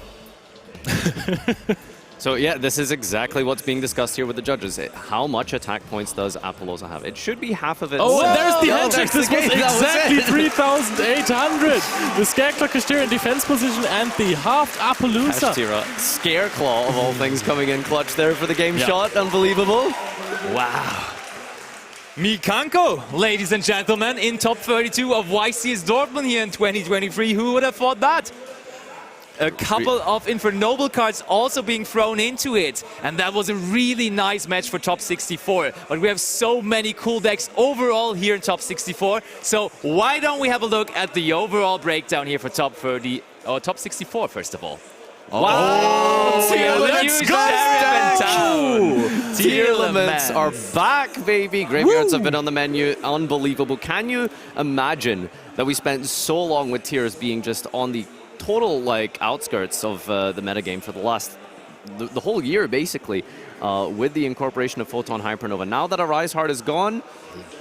So yeah, this is exactly what's being discussed here with the judges. How much attack points does Apollosa have? It should be half of it. Oh, and there's the handshake. This was exactly 3,800. The Scareclaw Kashtira in defense position and the halved Apollosa. Scareclaw, of all things, coming in clutch there for the game shot. Unbelievable. Wow. Mikanko, ladies and gentlemen, in top 32 of YCS Dortmund here in 2023. Who would have thought that? A couple of Infernoble cards also being thrown into it. And that was a really nice match for top 64. But we have so many cool decks overall here in top 64. So why don't we have a look at the overall breakdown here for top 30, or top 64 first of all. Wow! Let's go! Tier Elements are back, baby. Graveyards have been on the menu. Unbelievable. Can you imagine that we spent so long with tiers being just on the total outskirts of the metagame for the last the whole year, basically, with the incorporation of Photon Hypernova. Now that Arise Heart is gone,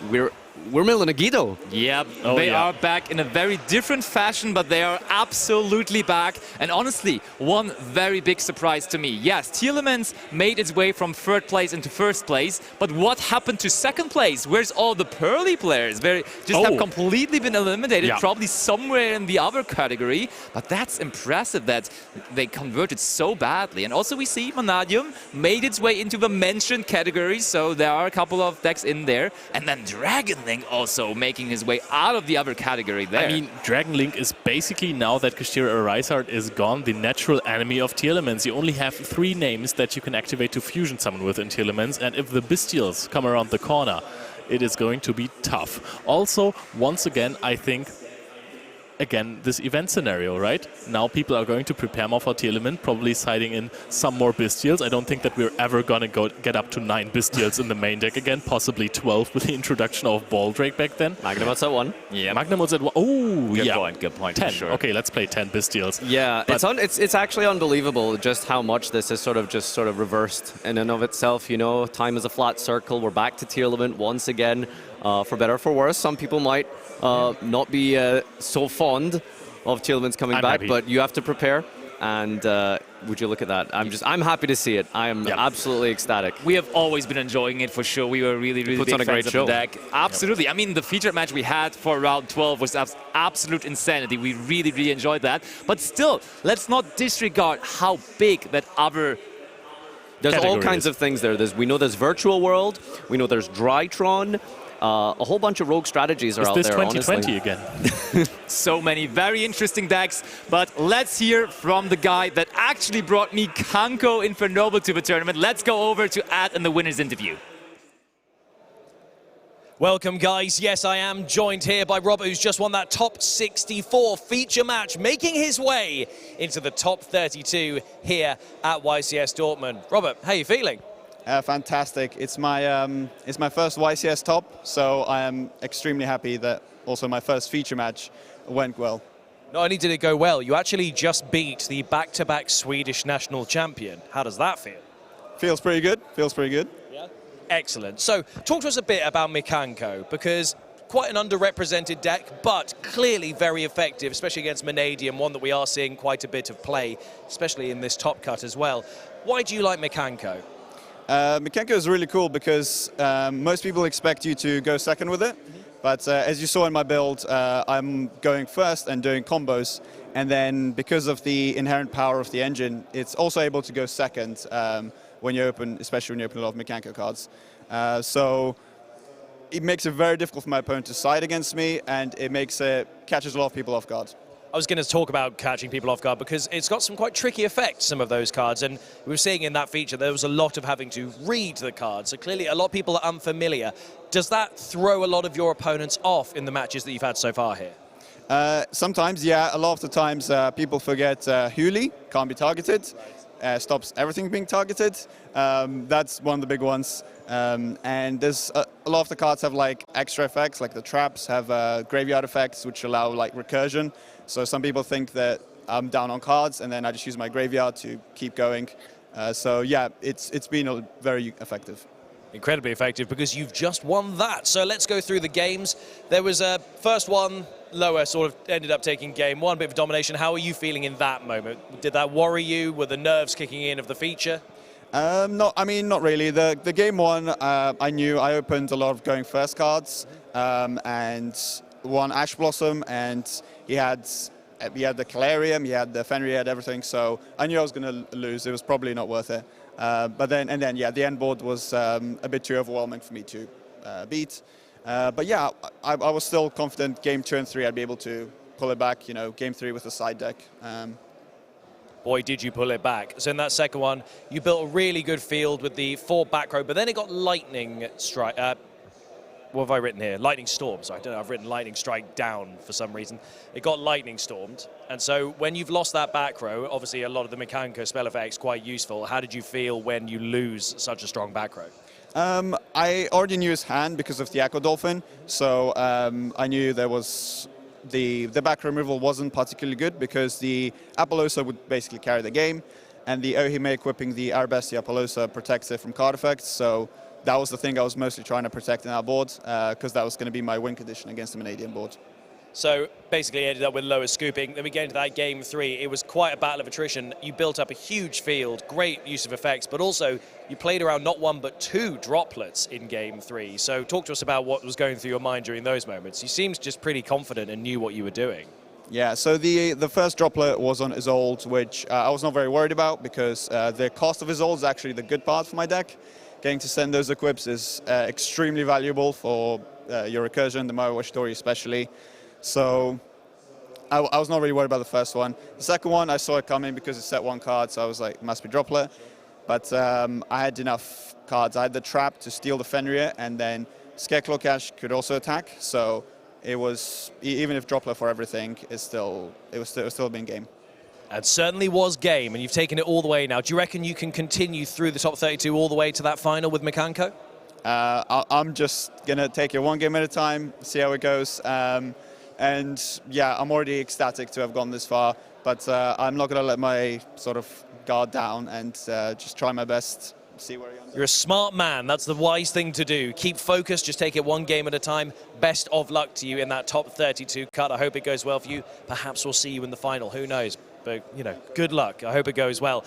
we're we're Mannadium. Yep, Oh, they yeah. are back in a very different fashion, but they are absolutely back. And honestly, one very big surprise to me. Yes, Tielemans made its way from third place into first place, but what happened to second place? Where's all the Pearly players? They just have completely been eliminated, Yeah. probably somewhere in the other category. But that's impressive that they converted so badly. And also we see Mannadium made its way into the mentioned category, so there are a couple of decks in there. And then Dragon Link also making his way out of the other category there. I mean, Dragon Link is basically, now that Kashira Arisard is gone, the natural enemy of Tielemans. You only have 3 names that you can activate to fusion summon with in Tielemans, and if the Bestials come around the corner, it is going to be tough. Also, once again, I think, again, this event scenario, right? Now people are going to prepare more for Tielemans, probably siding in some more Bestials. I don't think that we're ever going to get up to 9 Bestials in the main deck again, possibly 12 with the introduction of Baldrake back then. Magnamut's at 1. yeah, Magnamut's at 1. Oh, yeah. Good point, 10. for sure. Okay, let's play 10 Bestials. Yeah, it's actually unbelievable just how much this is sort of reversed in and of itself. You know, time is a flat circle. We're back to Tielemans once again, for better or for worse. Some people might not be so fond of Tielemans coming back, happy. but you have to prepare. And would you look at that? I'm happy to see it. I am absolutely ecstatic. We have always been enjoying it for sure. We were really puts big on a fans great of show. the deck. Absolutely. I mean, the featured match we had for round 12 was absolute insanity. We really enjoyed that. But still, let's not disregard how big that other There's all category kinds is. of things there. We know there's Virtual World. We know there's Drytron. A whole bunch of rogue strategies are Is out this there, 2020 honestly. again? so many very interesting decks. But let's hear from the guy that actually brought Mikanko Infernoble to the tournament. Let's go over to Ad and the winner's interview. Welcome, guys. Yes, I am joined here by Robert, who's just won that top 64 feature match, making his way into the top 32 here at YCS Dortmund. Robert, how are you feeling? Fantastic. It's my first YCS top, so I am extremely happy that also my first feature match went well. Not only did it go well, you actually just beat the back-to-back Swedish national champion. How does that feel? Feels pretty good. Feels pretty good. Yeah. Excellent. So talk to us a bit about Mikanko, because quite an underrepresented deck, but clearly very effective, especially against Mannadium, one that we are seeing quite a bit of play, especially in this top cut as well. Why do you like Mikanko? Mikanko is really cool because most people expect you to go second with it, but as you saw in my build, I'm going first and doing combos, and then because of the inherent power of the engine, it's also able to go second when you open, especially when you open a lot of Mikanko cards. So it makes it very difficult for my opponent to side against me, and it catches a lot of people off guard. I was going to talk about catching people off guard because it's got some quite tricky effects, some of those cards, and we were seeing in that feature there was a lot of having to read the cards, so clearly a lot of people are unfamiliar. Does that throw a lot of your opponents off in the matches that you've had so far here? Sometimes, yeah. A lot of the times people forget Huli can't be targeted, stops everything being targeted. That's one of the big ones. And there's a lot of the cards have like extra effects, like the traps have graveyard effects which allow like recursion. So some people think that I'm down on cards and then I just use my graveyard to keep going. So yeah, it's been very effective. Incredibly effective because you've just won that. So let's go through the games. There was a first one, Loa sort of ended up taking game one, bit of domination. How are you feeling in that moment? Did that worry you? Were the nerves kicking in of the feature? No, I mean, not really. The game one, I knew I opened a lot of going first cards and won Ash Blossom, and he had the Calarium, he had the Fenrir, he had everything, so I knew I was going to lose. It was probably not worth it. But then, yeah, the end board was a bit too overwhelming for me to beat. But yeah, I was still confident game 2 and 3 I'd be able to pull it back, you know, game 3 with a side deck. Boy, did you pull it back. So in that second one, you built a really good field with the 4 back row, but then it got lightning strike. What have I written here? Lightning storm. Sorry, I don't know. I've written lightning strike down for some reason. It got lightning stormed. And so when you've lost that back row, obviously a lot of the Mikanko spell effects quite useful. How did you feel when you lose such a strong back row? I already knew his hand because of the Echo Dolphin, so I knew there was the back removal wasn't particularly good because the Apollosa would basically carry the game, and the Ohime equipping the Arbestia Apollosa protects it from card effects, so that was the thing I was mostly trying to protect in our board, because that was going to be my win condition against the Mannadium board. So basically ended up with Loa scooping. Then we get into that game 3. It was quite a battle of attrition. You built up a huge field, great use of effects, but also you played around not 1 but 2 droplets in game 3. So talk to us about what was going through your mind during those moments. You seemed just pretty confident and knew what you were doing. Yeah, so the first droplet was on Isolde, which I was not very worried about, because the cost of Isolde is actually the good part for my deck. Getting to send those equips is extremely valuable for your recursion, the Mario Story especially. So I was not really worried about the first one. The second one, I saw it coming because it set 1 card, so I was like, it must be droplet. But I had enough cards. I had the trap to steal the Fenrir, and then Scarecrow Cash could also attack. So it was, even if droplet for everything, it was still being game. And certainly was game, and you've taken it all the way now. Do you reckon you can continue through the top 32 all the way to that final with Mikanko? I'm just going to take it 1 game at a time, see how it goes. And yeah, I'm already ecstatic to have gone this far, but I'm not going to let my sort of guard down and just try my best, see where I am. You're a smart man. That's the wise thing to do. Keep focused. Just take it 1 game at a time. Best of luck to you in that top 32 cut. I hope it goes well for you. Perhaps we'll see you in the final. Who knows? But, you know, good luck. I hope it goes well.